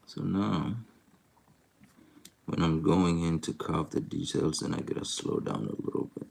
So now, when I'm going in to carve the details, then I gotta slow down a little bit.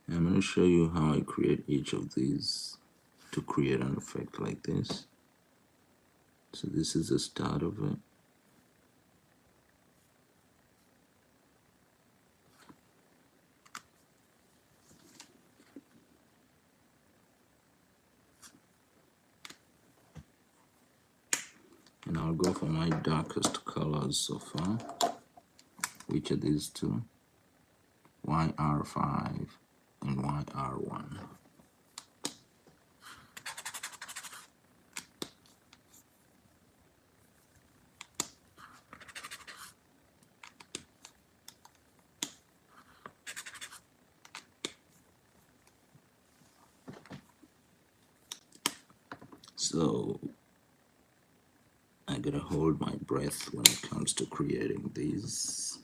And I'm going to show you how I create each of these to create an effect like this. So this is the start of it. And I'll go for my darkest colors so far, which are these two, YR5 and YR1. So I gotta hold my breath when it comes to creating these.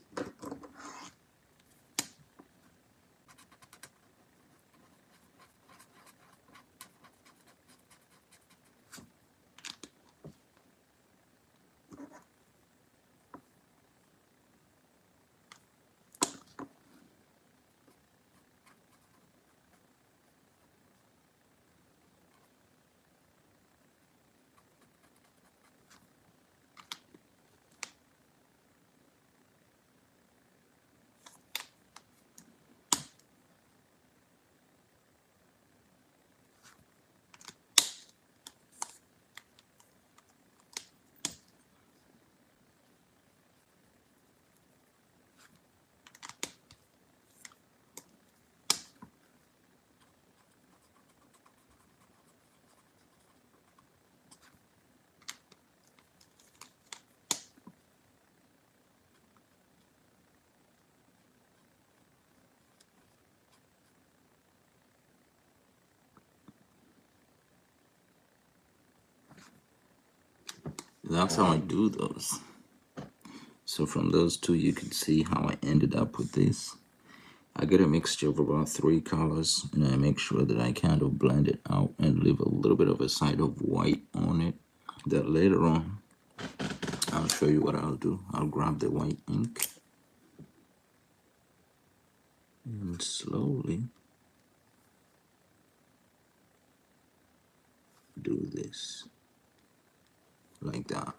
That's how I do those. So from those two, you can see how I ended up with this. I get a mixture of about 3 colors, and I make sure that I kind of blend it out and leave a little bit of a side of white on it. That later on, I'll show you what I'll do. I'll grab the white ink and slowly do this, like that.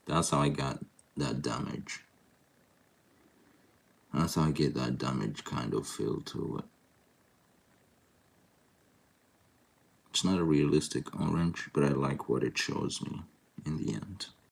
That's how I got that damage. That's how I get that damage kind of feel to it. It's not a realistic orange, but I like what it shows me in the end.